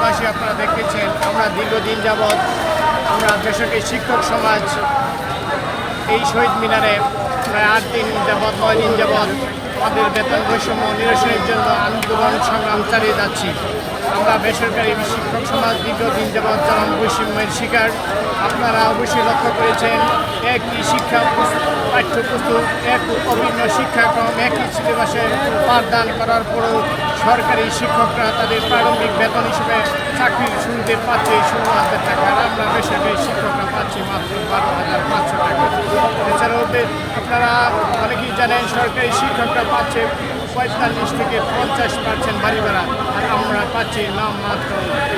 দেশবাসী আপনারা দেখেছেন আমরা দীর্ঘদিন যাবৎ আমরা বেসরকারি শিক্ষক সমাজ এই শহীদ মিনারে প্রায় 8 দিন যাবৎ 9 দিন যাবৎ আমাদের বেতন বৈষম্য নিরসনের জন্য আন্দোলন সংগ্রাম চালিয়ে যাচ্ছি। আমরা বেসরকারি শিক্ষক সমাজ দীর্ঘদিন যাবৎ চরম বৈষম্যের শিকার। আপনারা অবশ্যই লক্ষ্য করেছেন একই শিক্ষা পাঠ্যপুস্তক এক অভিন্ন শিক্ষাক্রম একই সিলেবাসে পাঠদান করার পরেও সরকারি শিক্ষকরা তাদের প্রারম্ভিক বেতন হিসেবে চাকরির শুরুতে পাচ্ছে 16,000 টাকা, আর আমরা বেসরকারি শিক্ষকরা পাচ্ছি মাত্র 12,500 টাকা। এছাড়াও আপনারা অনেকেই জানেন সরকারি শিক্ষকরা পাচ্ছে 45 থেকে 50% বাড়ি ভাড়া, আর আমরা পাচ্ছি নামমাত্র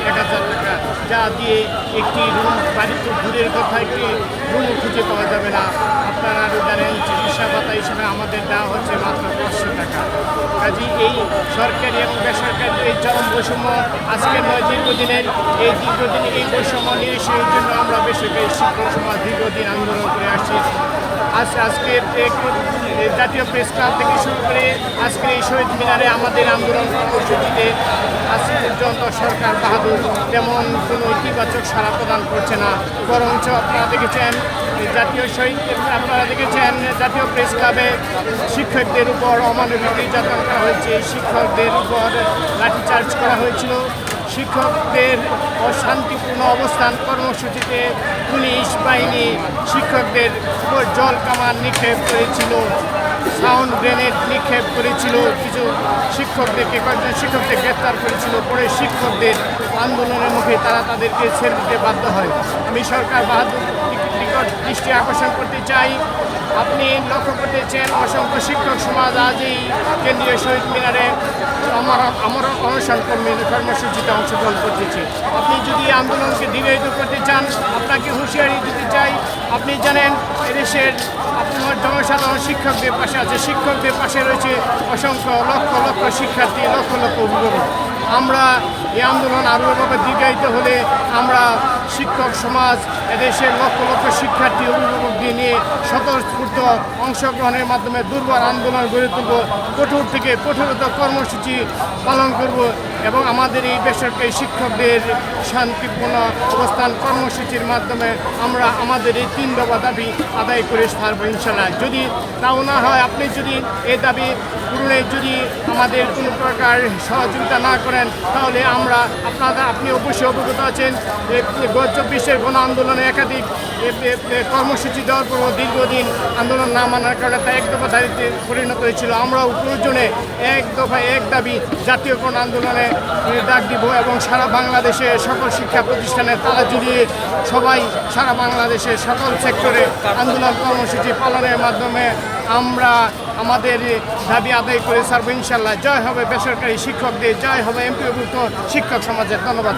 1,000 টাকা, যা দিয়ে একটি রুম বাড়িতে দূরের কথা একটি রুমও খুঁজে পাওয়া যাবে না। আপনারা আরও জানেন চিকিৎসা ভাতা হিসেবে আমাদের দেওয়া হচ্ছে মাত্র 500 টাকা। কাজে এই সরকারি এবং বেসরকারি এই চরম বৈষম্য আজকের নয় দীর্ঘদিনের এই বৈষম্য নিরসনের জন্য আমরা বেসরকারি শিক্ষক সমাজ দীর্ঘদিন আন্দোলন করে আসছি। আজকের জাতীয় প্রেস ক্লাব থেকে শুরু করে আজকের এই শহীদ মিনারে আমাদের আন্দোলন কর্মসূচিতে আজ পর্যন্ত সরকার বাহাদুর তেমন কোনো ইতিবাচক সাড়া প্রদান করছে না, বরঞ্চ আপনারা দেখেছেন জাতীয় প্রেস ক্লাবে শিক্ষকদের উপর অমানবিক নির্যাতন করা হয়েছে, শিক্ষকদের উপর লাঠিচার্জ করা হয়েছিল। শিক্ষকদের অশান্তিপূর্ণ অবস্থান কর্মসূচিতে পুলিশ বাহিনী শিক্ষকদের উপর জল কামান নিক্ষেপ করেছিল, সাউন্ড গ্রেনেড নিক্ষেপ করেছিল, কিছু কয়েকজন শিক্ষকদের গ্রেপ্তার করেছিল। পরে শিক্ষকদের আন্দোলনের মুখে তারা তাদেরকে ছেড়ে দিতে বাধ্য হয়। আমি সরকার বাহাদুর নিকট দৃষ্টি আকর্ষণ করতে চাই, আপনি লক্ষ্য করতেছেন অসংখ্য শিক্ষক সমাজ আজ এই কেন্দ্রীয় শহীদ মিনারে আমরা অনশন কর্মসূচিতে অংশগ্রহণ করতেছি। আপনি যদি আন্দোলনকে দীর্ঘায়িত করতে চান, আপনাকে হুঁশিয়ারি দিতে চাই। আপনি জানেন এদেশের আপনার জনসাধারণ শিক্ষকদের পাশে আছে, শিক্ষকদের পাশে রয়েছে অসংখ্য লক্ষ লক্ষ শিক্ষার্থী, লক্ষ লক্ষ অভিভাবক। আমরা এই আন্দোলন আরও এভাবে দীর্ঘায়িত হলে আমরা শিক্ষক সমাজ এদেশের লক্ষ লক্ষ শিক্ষার্থী অভিভাবকদের নিয়ে স্বতঃস্ফূর্ত অংশগ্রহণের মাধ্যমে দুর্বার আন্দোলন গড়ে তুলব, কঠোর থেকে কঠোরতর কর্মসূচি পালন করব এবং আমাদের এই বেসরকারি শিক্ষকদের শান্তিপূর্ণ অবস্থান কর্মসূচির মাধ্যমে আমরা আমাদের এই 3 দফা দাবি আদায় করে ছাড়ব ইনশাল্লাহ। যদি তাও না হয়, আপনি যদি এই দাবি পূরণে যদি আমাদের কোনো প্রকার সহযোগিতা না করেন, তাহলে আপনি অবশ্যই অবগত আছেন 24-এর গণ আন্দোলনে একাধিক কর্মসূচি দেওয়ার পরও দীর্ঘদিন আন্দোলন না মানার কারণে তা 1 দফা দাবিতে পরিণত হয়েছিল। আমরাও প্রয়োজনে 1 দফা 1 দাবি জাতীয় গণ আন্দোলনে ডাক দিব এবং সারা বাংলাদেশে সকল শিক্ষা প্রতিষ্ঠানে তালা ঝুলিয়ে সবাই সারা বাংলাদেশের সকল সেক্টরে আন্দোলন কর্মসূচি পালনের মাধ্যমে আমরা আমাদের দাবি আদায় করে ছাড়ব ইনশাল্লাহ। জয় হবে বেসরকারি শিক্ষকদের, জয় হবে এমপিওভুক্ত শিক্ষক সমাজের। ধন্যবাদ।